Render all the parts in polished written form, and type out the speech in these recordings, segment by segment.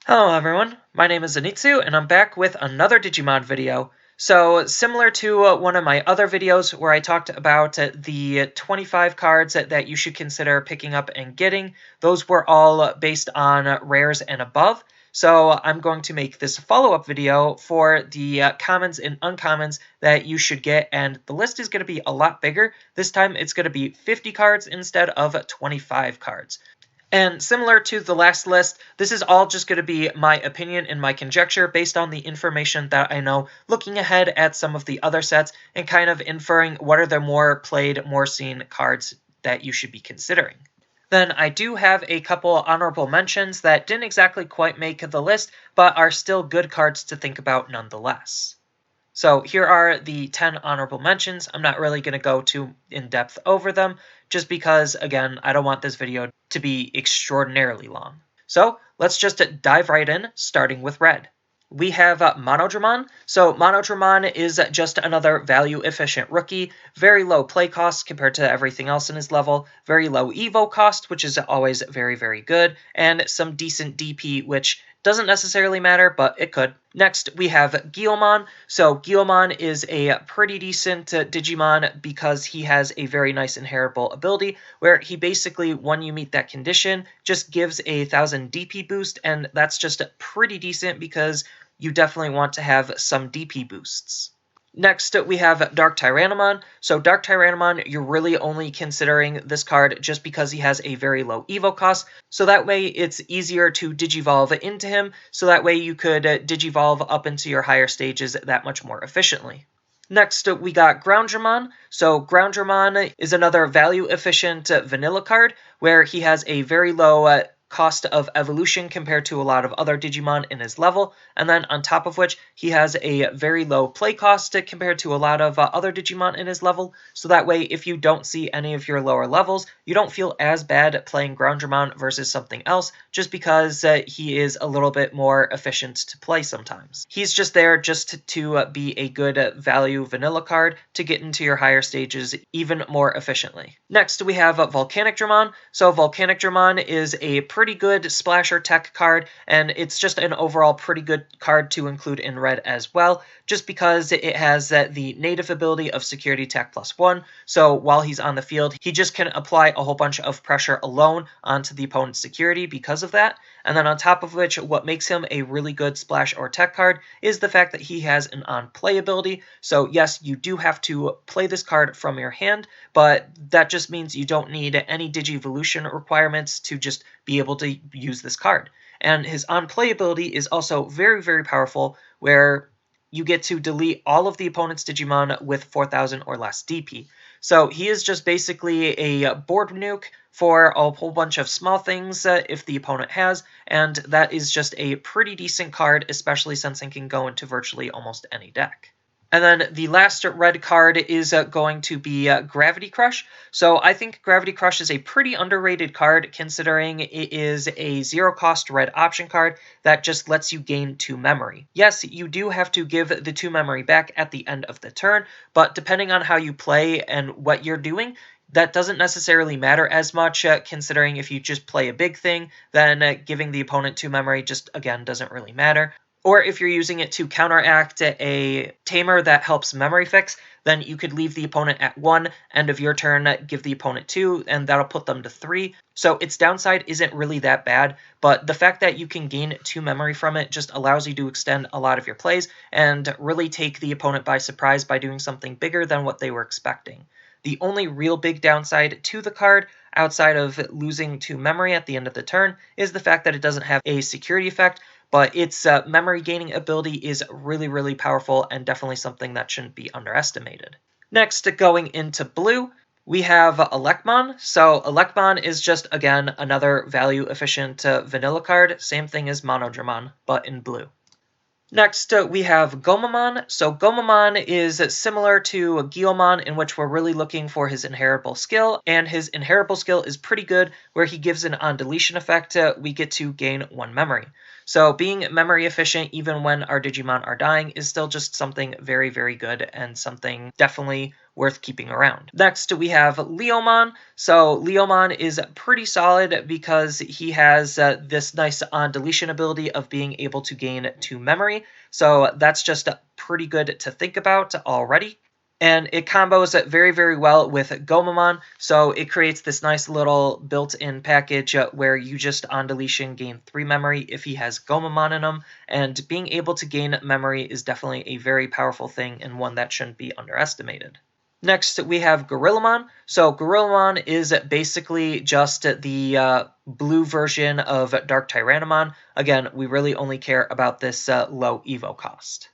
Hello everyone, my name is Zenitsu and I'm back with another Digimon video. So similar to one of my other videos where I talked about the 25 cards that you should consider picking up and getting, those were all based on rares and above. So I'm going to make this follow-up video for the commons and uncommons that you should get, and the list is going to be a lot bigger. This time it's going to be 50 cards instead of 25 cards. And similar to the last list, this is all just going to be my opinion and my conjecture based on the information that I know, looking ahead at some of the other sets and kind of inferring what are the more played, more seen cards that you should be considering. Then I do have a couple honorable mentions that didn't exactly quite make the list, but are still good cards to think about nonetheless. So here are the 10 honorable mentions. I'm not really going to go too in-depth over them, just because, again, I don't want this video to be extraordinarily long. So let's just dive right in, starting with red. We have Monodramon. So Monodramon is just another value-efficient rookie, very low play cost compared to everything else in his level, very low evo cost, which is always very, very good, and some decent DP, which doesn't necessarily matter, but it could. Next, we have Gomamon. So Gomamon is a pretty decent Digimon because he has a very nice inheritable ability where he basically, when you meet that condition, just gives a 1000 DP boost, and that's just pretty decent because you definitely want to have some DP boosts. Next, we have DarkTyrannomon. So DarkTyrannomon, you're really only considering this card just because he has a very low evo cost, so that way it's easier to digivolve into him, so that way you could digivolve up into your higher stages that much more efficiently. Next, we got Groundramon. So Groundramon is another value-efficient vanilla card, where he has a very low cost of evolution compared to a lot of other Digimon in his level, and then on top of which he has a very low play cost compared to a lot of other Digimon in his level, so that way if you don't see any of your lower levels, you don't feel as bad playing Groundramon versus something else, just because he is a little bit more efficient to play sometimes. He's just there just to be a good value vanilla card to get into your higher stages even more efficiently. Next we have Volcanicdramon. So Volcanicdramon is a pretty good splasher tech card, and it's just an overall pretty good card to include in red as well, just because it has the native ability of security tech +1, so while he's on the field, he just can apply a whole bunch of pressure alone onto the opponent's security because of that, and then on top of which, what makes him a really good splash or tech card is the fact that he has an on-play ability, so yes, you do have to play this card from your hand, but that just means you don't need any Digivolution requirements to just be able to use this card. And his on-play ability is also very, very powerful, where you get to delete all of the opponent's Digimon with 4000 or less DP. So he is just basically a board nuke for a whole bunch of small things if the opponent has, and that is just a pretty decent card, especially since it can go into virtually almost any deck. And then the last red card is going to be Gravity Crush. So I think Gravity Crush is a pretty underrated card, considering it is a zero-cost red option card that just lets you gain 2 memory. Yes, you do have to give the 2 memory back at the end of the turn, but depending on how you play and what you're doing, that doesn't necessarily matter as much, considering if you just play a big thing, then giving the opponent 2 memory just, again, doesn't really matter. Or if you're using it to counteract a tamer that helps memory fix, then you could leave the opponent at 1, end of your turn, give the opponent 2, and that'll put them to 3. So its downside isn't really that bad, but the fact that you can gain 2 memory from it just allows you to extend a lot of your plays and really take the opponent by surprise by doing something bigger than what they were expecting. The only real big downside to the card, outside of losing 2 memory at the end of the turn, is the fact that it doesn't have a security effect, but its memory gaining ability is really, really powerful and definitely something that shouldn't be underestimated. Next, going into blue, we have Elecmon. So Elecmon is just, again, another value-efficient vanilla card, same thing as Monodramon, but in blue. Next, we have Gomamon. So Gomamon is similar to Gomamon, in which we're really looking for his inheritable skill, and his inheritable skill is pretty good, where he gives an on-deletion effect, we get to gain 1 memory. So being memory efficient even when our Digimon are dying is still just something very, very good and something definitely worth keeping around. Next, we have Leomon. So Leomon is pretty solid because he has this nice on-deletion ability of being able to gain 2 memory. So that's just pretty good to think about already. And it combos very, very well with Gomamon, so it creates this nice little built-in package where you just on deletion gain 3 memory if he has Gomamon in him, and being able to gain memory is definitely a very powerful thing and one that shouldn't be underestimated. Next, we have Gorillamon. So Gorillamon is basically just the blue version of DarkTyrannomon. Again, we really only care about this low Evo cost.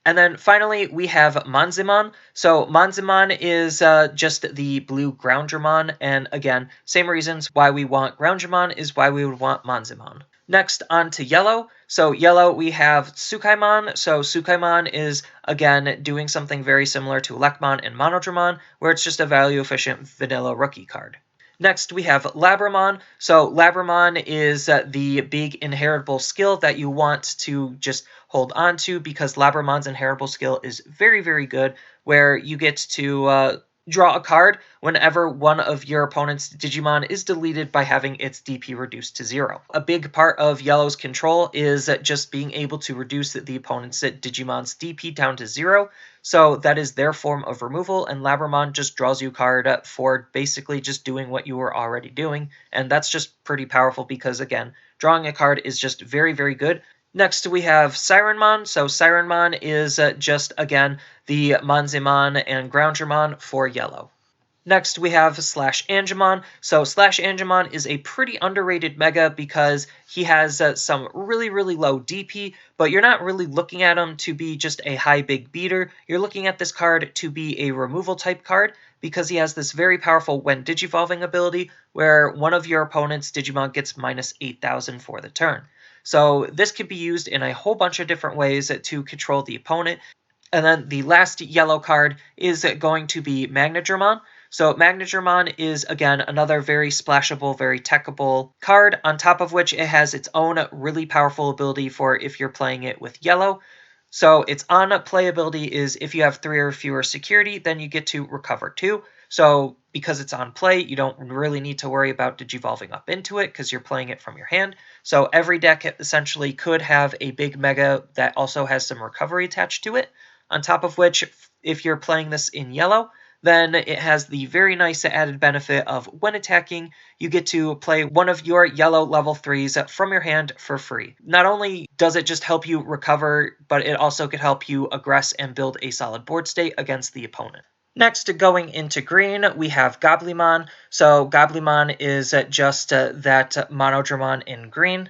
And then finally, we have Monzimon. So Monzimon is just the blue Groundramon, and again, same reasons why we want Groundramon is why we would want Monzimon. Next, on to Yellow. So Yellow, we have Tsukaimon. So Tsukaimon is, again, doing something very similar to Elecmon and Monodramon, where it's just a value-efficient vanilla rookie card. Next, we have Labramon. So Labramon is the big inheritable skill that you want to just hold on to because Labramon's inheritable skill is very, very good, where you get to draw a card whenever one of your opponent's Digimon is deleted by having its DP reduced to 0. A big part of Yellow's control is just being able to reduce the opponent's Digimon's DP down to 0. So that is their form of removal, and Labramon just draws you a card for basically just doing what you were already doing, and that's just pretty powerful because, again, drawing a card is just very, very good. Next, we have Sirenmon. So Sirenmon is just, again, the Monzimon and Groundramon for Yellow. Next, we have Slash Angemon. So Slash Angemon is a pretty underrated mega because he has some really, really low DP, but you're not really looking at him to be just a high big beater. You're looking at this card to be a removal type card because he has this very powerful when Digivolving ability where one of your opponent's Digimon gets minus 8,000 for the turn. So this could be used in a whole bunch of different ways to control the opponent. And then the last yellow card is going to be Monodramon. So Monodramon is, again, another very splashable, very techable card, on top of which it has its own really powerful ability for if you're playing it with yellow. So its on-play ability is if you have 3 or fewer security, then you get to recover 2. So because it's on play, you don't really need to worry about Digivolving up into it because you're playing it from your hand. So every deck essentially could have a big mega that also has some recovery attached to it. On top of which, if you're playing this in yellow, then it has the very nice added benefit of when attacking, you get to play one of your yellow level 3s from your hand for free. Not only does it just help you recover, but it also could help you aggress and build a solid board state against the opponent. Next, going into green, we have Gomamon. So Gomamon is just that Monodramon in green.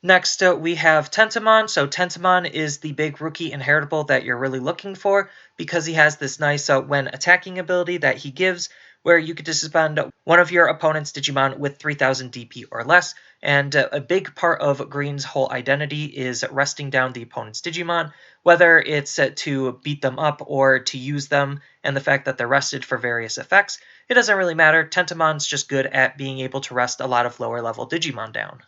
Next, we have Tentomon. So Tentomon is the big rookie inheritable that you're really looking for because he has this nice when attacking ability that he gives where you get to suspend one of your opponent's Digimon with 3,000 DP or less. And a big part of green's whole identity is resting down the opponent's Digimon, whether it's to beat them up or to use them, and the fact that they're rested for various effects. It doesn't really matter. Tentomon's just good at being able to rest a lot of lower level Digimon down.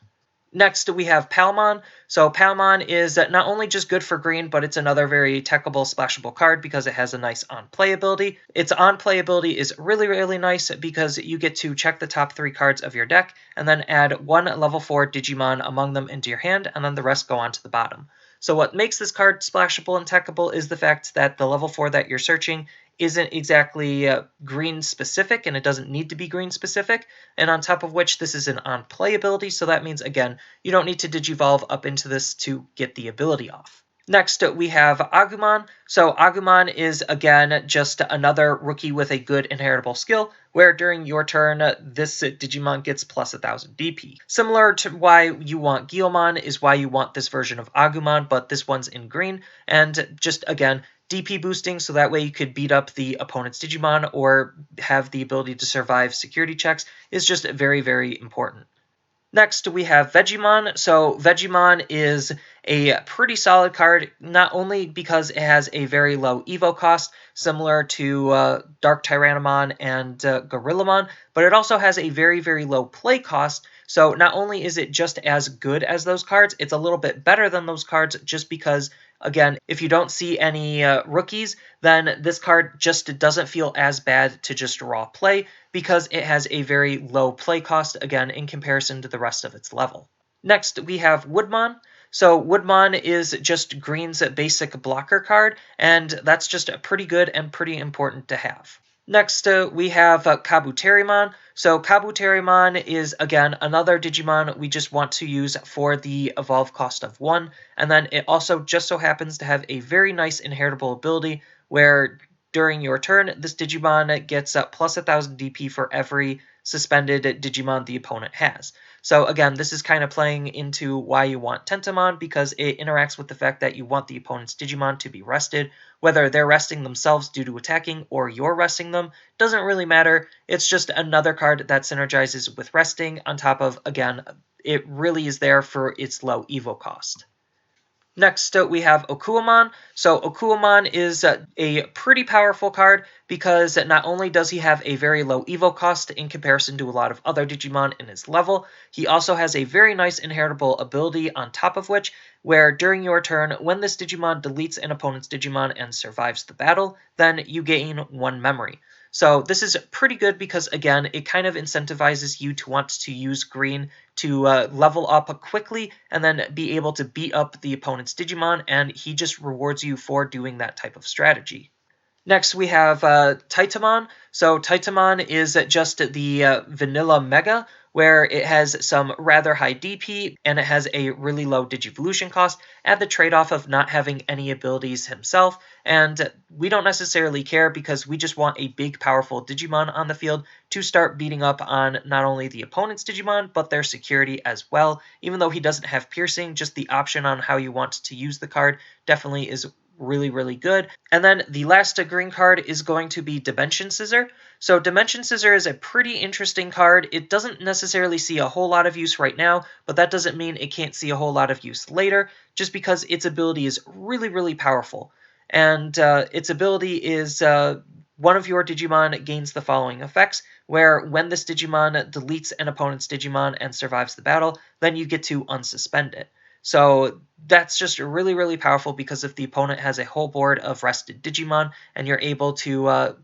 Next, we have Palmon. So Palmon is not only just good for green, but it's another very techable, splashable card because it has a nice on-play ability. Its on-play ability is really, really nice because you get to check the top 3 cards of your deck and then add 1 level 4 Digimon among them into your hand, and then the rest go on to the bottom. So what makes this card splashable and techable is the fact that the level 4 that you're searching isn't exactly green specific, and it doesn't need to be green specific, and on top of which this is an on-play ability, so that means, again, you don't need to Digivolve up into this to get the ability off. Next, we have Agumon. So Agumon is, again, just another rookie with a good inheritable skill, where during your turn, this Digimon gets plus 1,000 DP. Similar to why you want Guilmon is why you want this version of Agumon, but this one's in green, and just, again, DP boosting, so that way you could beat up the opponent's Digimon or have the ability to survive security checks is just very, very important. Next, we have Vegiemon. So Vegiemon is a pretty solid card, not only because it has a very low Evo cost, similar to DarkTyrannomon and Gorillamon, but it also has a very, very low play cost, So not only is it just as good as those cards, it's a little bit better than those cards just because, again, if you don't see any rookies, then this card just doesn't feel as bad to just raw play because it has a very low play cost, again, in comparison to the rest of its level. Next, we have Woodmon. So Woodmon is just green's basic blocker card, and that's just pretty good and pretty important to have. Next, we have Kabuterimon. So Kabuterimon is, again, another Digimon we just want to use for the evolve cost of 1, and then it also just so happens to have a very nice inheritable ability where during your turn, this Digimon gets plus 1000 DP for every suspended Digimon the opponent has. So again, this is kind of playing into why you want Tentomon, because it interacts with the fact that you want the opponent's Digimon to be rested. Whether they're resting themselves due to attacking or you're resting them, doesn't really matter. It's just another card that synergizes with resting on top of, again, it really is there for its low evo cost. Next, we have Okuamon. So Okuamon is a pretty powerful card because not only does he have a very low evo cost in comparison to a lot of other Digimon in his level, he also has a very nice inheritable ability on top of which, where during your turn, when this Digimon deletes an opponent's Digimon and survives the battle, then you gain 1 memory. So this is pretty good because, again, it kind of incentivizes you to want to use green to level up quickly and then be able to beat up the opponent's Digimon, and he just rewards you for doing that type of strategy. Next, we have Titamon. So Titamon is just the vanilla Mega, where it has some rather high DP, and it has a really low Digivolution cost, at the trade-off of not having any abilities himself, and we don't necessarily care because we just want a big, powerful Digimon on the field to start beating up on not only the opponent's Digimon, but their security as well. Even though he doesn't have piercing, just the option on how you want to use the card definitely is really, really good. And then the last green card is going to be Dimension Scissor. So Dimension Scissor is a pretty interesting card. It doesn't necessarily see a whole lot of use right now, but that doesn't mean it can't see a whole lot of use later, just because its ability is really, really powerful. And its ability is one of your Digimon gains the following effects, where when this Digimon deletes an opponent's Digimon and survives the battle, then you get to unsuspend it. So that's just really, really powerful because if the opponent has a whole board of rested Digimon and you're able to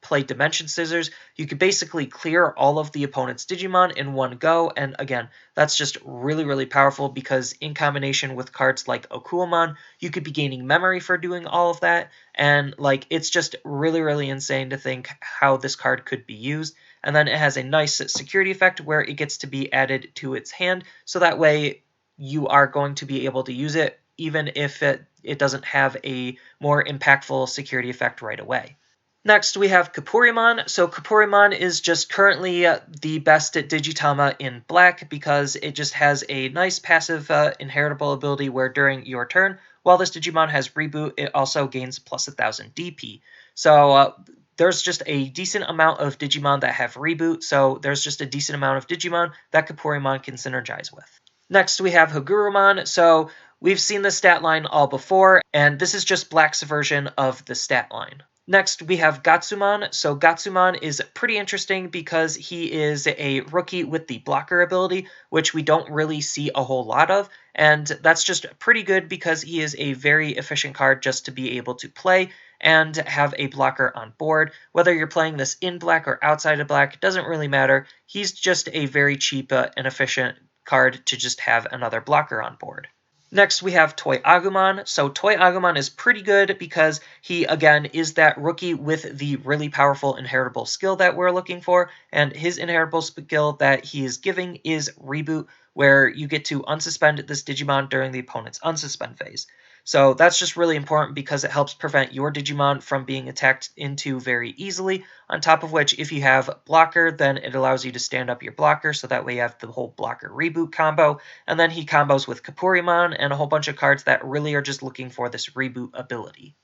play Dimension Scissors, you could basically clear all of the opponent's Digimon in one go. And again, that's just really, really powerful because in combination with cards like Okuamon, you could be gaining memory for doing all of that. And like, it's just really, really insane to think how this card could be used. And then it has a nice security effect where it gets to be added to its hand. So that way, you are going to be able to use it even if it doesn't have a more impactful security effect right away. Next, we have Kapurimon. So Kapurimon is just currently the best at Digitama in black because it just has a nice passive inheritable ability where during your turn, while this Digimon has reboot, it also gains plus 1000 DP. So there's just a decent amount of Digimon that have reboot, so there's just a decent amount of Digimon that Kapurimon can synergize with. Next, we have Hagurumon. So we've seen the stat line all before, and this is just Black's version of the stat line. Next, we have Gatsumon. So Gatsumon is pretty interesting because he is a rookie with the blocker ability, which we don't really see a whole lot of, and that's just pretty good because he is a very efficient card just to be able to play and have a blocker on board. Whether you're playing this in black or outside of black, doesn't really matter. He's just a very cheap and efficient card to just have another blocker on board. Next, we have Toy Agumon. So Toy Agumon is pretty good because he, again, is that rookie with the really powerful inheritable skill that we're looking for, and his inheritable skill that he is giving is Reboot, where you get to unsuspend this Digimon during the opponent's unsuspend phase. So that's just really important because it helps prevent your Digimon from being attacked into very easily. On top of which, if you have blocker, then it allows you to stand up your blocker, so that way you have the whole blocker reboot combo. And then he combos with Kapurimon and a whole bunch of cards that really are just looking for this reboot ability.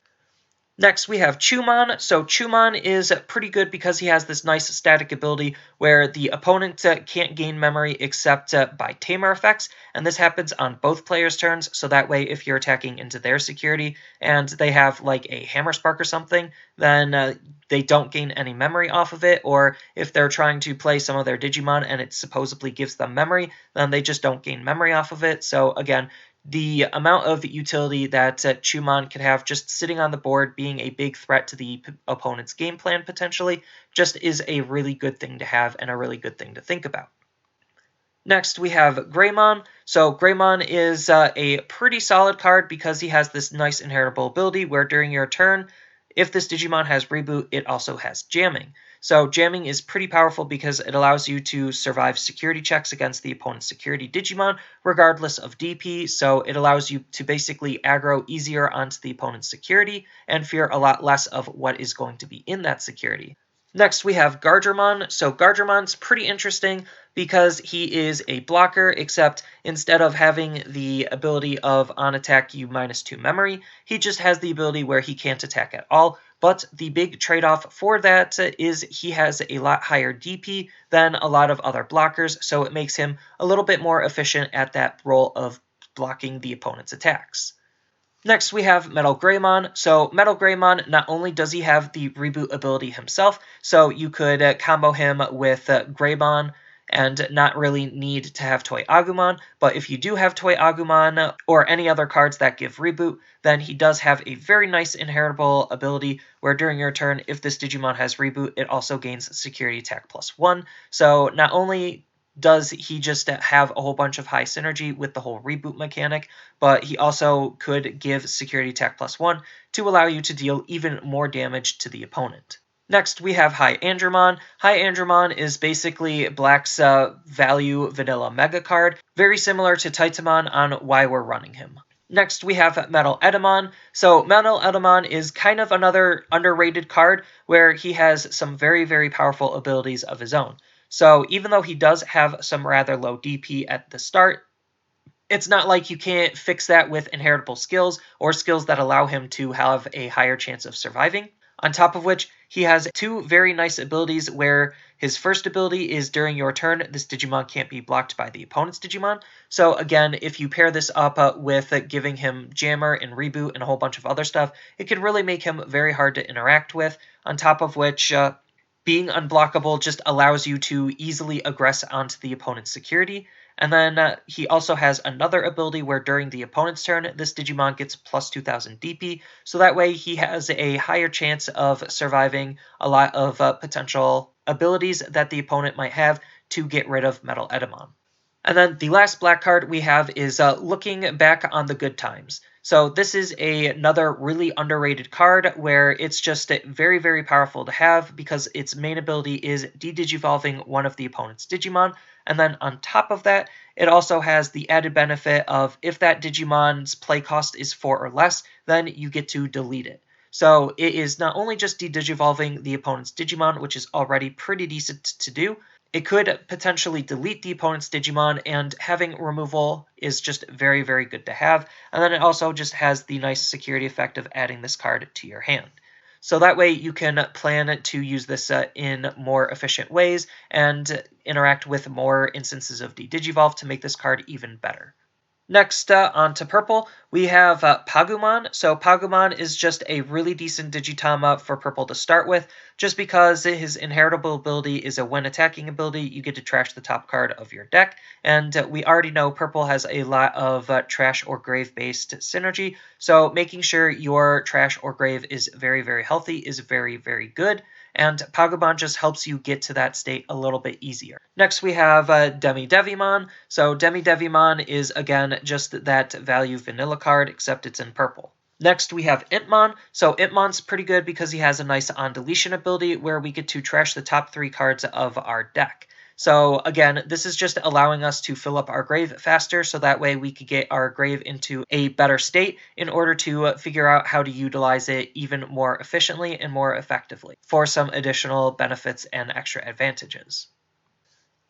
Next, we have Chumon. So Chumon is pretty good because he has this nice static ability where the opponent can't gain memory except by tamer effects, and this happens on both players' turns, so that way if you're attacking into their security and they have like a Hammer Spark or something, then they don't gain any memory off of it, or if they're trying to play some of their Digimon and it supposedly gives them memory, then they just don't gain memory off of it. So again, the amount of utility that Chumon could have just sitting on the board, being a big threat to the opponent's game plan potentially, just is a really good thing to have and a really good thing to think about. Next, we have Greymon. So Greymon is a pretty solid card because he has this nice inheritable ability where during your turn, if this Digimon has Reboot, it also has Jamming. So Jamming is pretty powerful because it allows you to survive security checks against the opponent's security Digimon, regardless of DP, so it allows you to basically aggro easier onto the opponent's security and fear a lot less of what is going to be in that security. Next, we have Groundramon. So Groundramon's pretty interesting because he is a blocker, except instead of having the ability of on attack you -2 memory, he just has the ability where he can't attack at all. But the big trade-off for that is he has a lot higher DP than a lot of other blockers, so it makes him a little bit more efficient at that role of blocking the opponent's attacks. Next, we have Metal Greymon. So Metal Greymon, not only does he have the Reboot ability himself, so you could combo him with Greymon and not really need to have Toy Agumon, but if you do have Toy Agumon or any other cards that give Reboot, then he does have a very nice inheritable ability where during your turn, if this Digimon has Reboot, it also gains Security Attack +1. So not only does he just have a whole bunch of high synergy with the whole Reboot mechanic, but he also could give Security Attack +1 to allow you to deal even more damage to the opponent. Next, we have High Andromon. High Andromon is basically Black's value vanilla mega card, very similar to Titamon on why we're running him. Next, we have Metal Edamon. So Metal Edamon is kind of another underrated card where he has some very, very powerful abilities of his own. So even though he does have some rather low DP at the start, it's not like you can't fix that with inheritable skills or skills that allow him to have a higher chance of surviving. On top of which, he has two very nice abilities where his first ability is during your turn, this Digimon can't be blocked by the opponent's Digimon. So again, if you pair this up with giving him Jammer and Reboot and a whole bunch of other stuff, it can really make him very hard to interact with. On top of which, being unblockable just allows you to easily aggress onto the opponent's security. And then he also has another ability where during the opponent's turn, this Digimon gets plus 2000 DP, so that way he has a higher chance of surviving a lot of potential abilities that the opponent might have to get rid of Metal Edamon. And then the last black card we have is Looking Back on the Good Times. So this is another really underrated card where it's just very, very powerful to have because its main ability is de-digivolving one of the opponent's Digimon. And then on top of that, it also has the added benefit of if that Digimon's play cost is 4 or less, then you get to delete it. So it is not only just de-digivolving the opponent's Digimon, which is already pretty decent to do, it could potentially delete the opponent's Digimon, and having removal is just very, very good to have. And then it also just has the nice security effect of adding this card to your hand. So that way you can plan to use this in more efficient ways and interact with more instances of de-digivolve to make this card even better. Next, on to purple, we have Pagumon. So Pagumon is just a really decent Digitama for purple to start with, just because his inheritable ability is a when attacking ability, you get to trash the top card of your deck, and we already know purple has a lot of trash or grave-based synergy, so making sure your trash or grave is very, very healthy is very, very good. And Pagumon just helps you get to that state a little bit easier. Next, we have Demi-Devimon. So Demi-Devimon is, again, just that value vanilla card, except it's in purple. Next, we have Intmon. So Intmon's pretty good because he has a nice on-deletion ability where we get to trash the top 3 cards of our deck. So again, this is just allowing us to fill up our grave faster, so that way we could get our grave into a better state in order to figure out how to utilize it even more efficiently and more effectively for some additional benefits and extra advantages.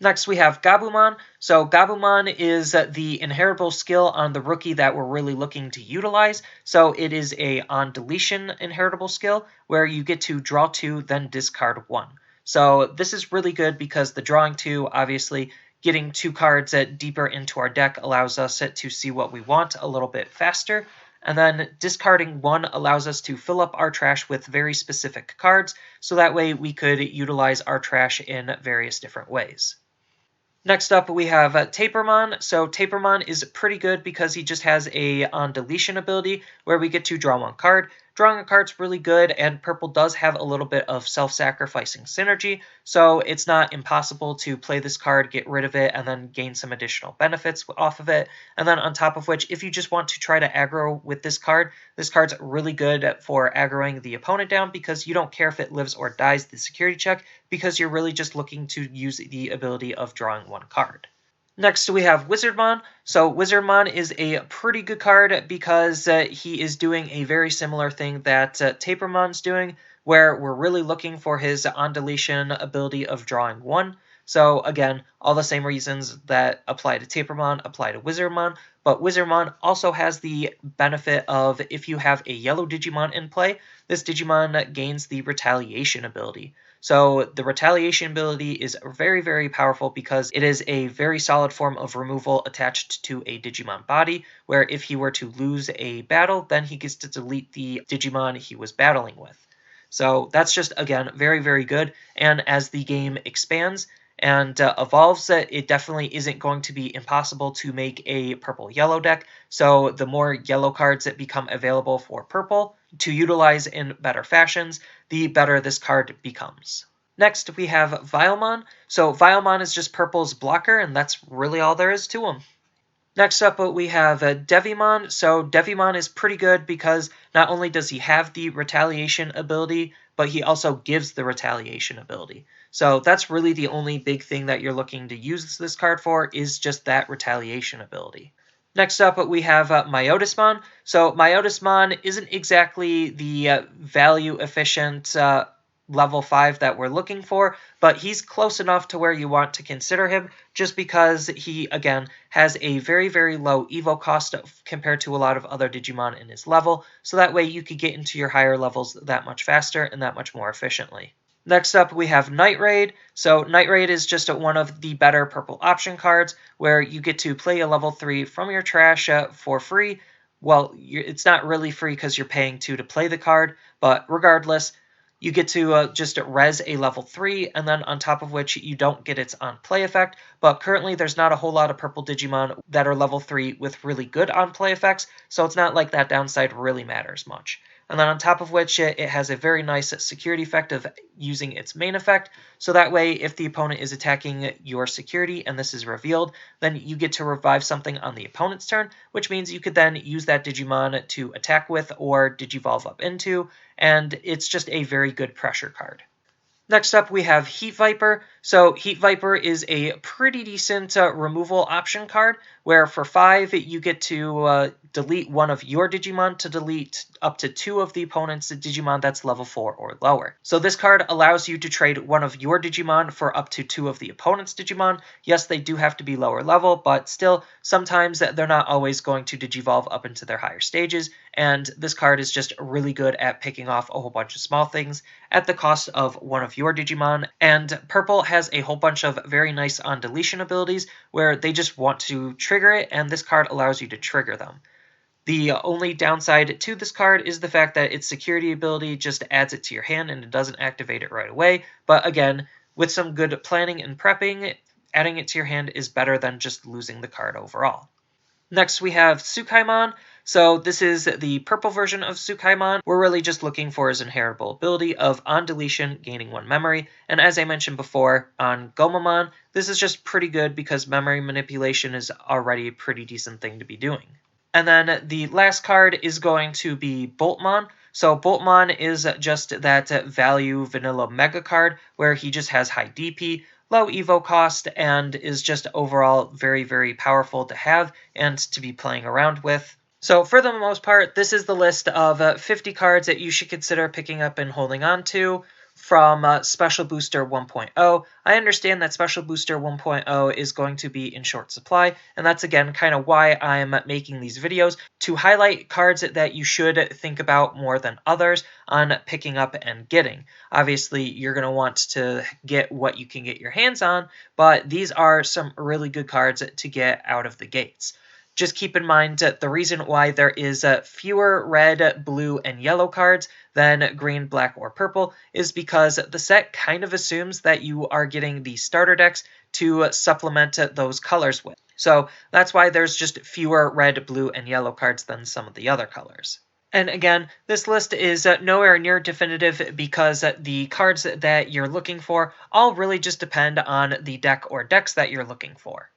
Next, we have Gomamon. So Gomamon is the inheritable skill on the rookie that we're really looking to utilize. So it is a on deletion inheritable skill where you get to draw 2, then discard 1. So this is really good because the drawing 2, obviously, getting 2 cards deeper into our deck allows us to see what we want a little bit faster. And then discarding 1 allows us to fill up our trash with very specific cards, so that way we could utilize our trash in various different ways. Next up, we have Tapermon. So Tapermon is pretty good because he just has a on deletion ability where we get to draw 1 card. Drawing a card's really good, and purple does have a little bit of self-sacrificing synergy, so it's not impossible to play this card, get rid of it, and then gain some additional benefits off of it. And then on top of which, if you just want to try to aggro with this card's really good for aggroing the opponent down because you don't care if it lives or dies the security check, because you're really just looking to use the ability of drawing 1 card. Next, we have Wizardmon. So Wizardmon is a pretty good card because he is doing a very similar thing that Tapermon's doing, where we're really looking for his on-deletion ability of drawing 1. So again, all the same reasons that apply to Tapermon apply to Wizardmon, but Wizardmon also has the benefit of if you have a yellow Digimon in play, this Digimon gains the Retaliation ability. So the Retaliation ability is very, very powerful because it is a very solid form of removal attached to a Digimon body, where if he were to lose a battle, then he gets to delete the Digimon he was battling with. So that's just, again, very, very good. And as the game expands and evolves, it definitely isn't going to be impossible to make a purple-yellow deck. So the more yellow cards that become available for purple to utilize in better fashions, the better this card becomes. Next, we have Vilemon. So Vilemon is just purple's blocker, and that's really all there is to him. Next up, we have Devimon. So Devimon is pretty good because not only does he have the Retaliation ability, but he also gives the Retaliation ability. So that's really the only big thing that you're looking to use this card for, is just that Retaliation ability. Next up, we have Myotismon. So Myotismon isn't exactly the value-efficient level 5 that we're looking for, but he's close enough to where you want to consider him just because he, again, has a very, very low evo cost compared to a lot of other Digimon in his level, so that way you could get into your higher levels that much faster and that much more efficiently. Next up, we have Night Raid. So Night Raid is just one of the better purple option cards where you get to play a level 3 from your trash for free. Well, it's not really free because you're paying 2 to play the card, but regardless, you get to just res a level 3, and then on top of which you don't get its on-play effect, but currently there's not a whole lot of purple Digimon that are level 3 with really good on-play effects, so it's not like that downside really matters much. And then on top of which, it has a very nice security effect of using its main effect, so that way if the opponent is attacking your security and this is revealed, then you get to revive something on the opponent's turn, which means you could then use that Digimon to attack with or Digivolve up into, and it's just a very good pressure card. Next up, we have Heat Viper. So Heat Viper is a pretty decent removal option card, where for 5, you get to delete 1 of your Digimon to delete up to 2 of the opponent's Digimon that's level 4 or lower. So this card allows you to trade 1 of your Digimon for up to 2 of the opponent's Digimon. Yes, they do have to be lower level, but still, sometimes they're not always going to Digivolve up into their higher stages, and this card is just really good at picking off a whole bunch of small things at the cost of 1 of your Digimon. And purple has a whole bunch of very nice on deletion abilities where they just want to trigger it, and this card allows you to trigger them. The only downside to this card is the fact that its security ability just adds it to your hand and it doesn't activate it right away, but again, with some good planning and prepping, adding it to your hand is better than just losing the card overall. Next, we have Tsukaimon. So this is the purple version of Tsukaimon. We're really just looking for his inheritable ability of on deletion, gaining 1 memory. And as I mentioned before, on Gomamon, this is just pretty good because memory manipulation is already a pretty decent thing to be doing. And then the last card is going to be Boltmon. So Boltmon is just that value vanilla mega card where he just has high DP, low evo cost, and is just overall very, very powerful to have and to be playing around with. So for the most part, this is the list of 50 cards that you should consider picking up and holding on to. from Special Booster 1.0. I understand that Special Booster 1.0 is going to be in short supply, and that's again kind of why I'm making these videos, to highlight cards that you should think about more than others on picking up and getting. Obviously, you're going to want to get what you can get your hands on, but these are some really good cards to get out of the gates. Just keep in mind that the reason why there is fewer red, blue, and yellow cards than green, black, or purple is because the set kind of assumes that you are getting the starter decks to supplement those colors with. So that's why there's just fewer red, blue, and yellow cards than some of the other colors. And again, this list is nowhere near definitive because the cards that you're looking for all really just depend on the deck or decks that you're looking for.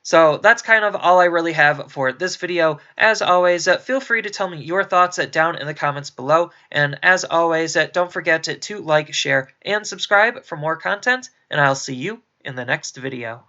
So that's kind of all I really have for this video. As always, feel free to tell me your thoughts down in the comments below. And as always, don't forget to like, share, and subscribe for more content. And I'll see you in the next video.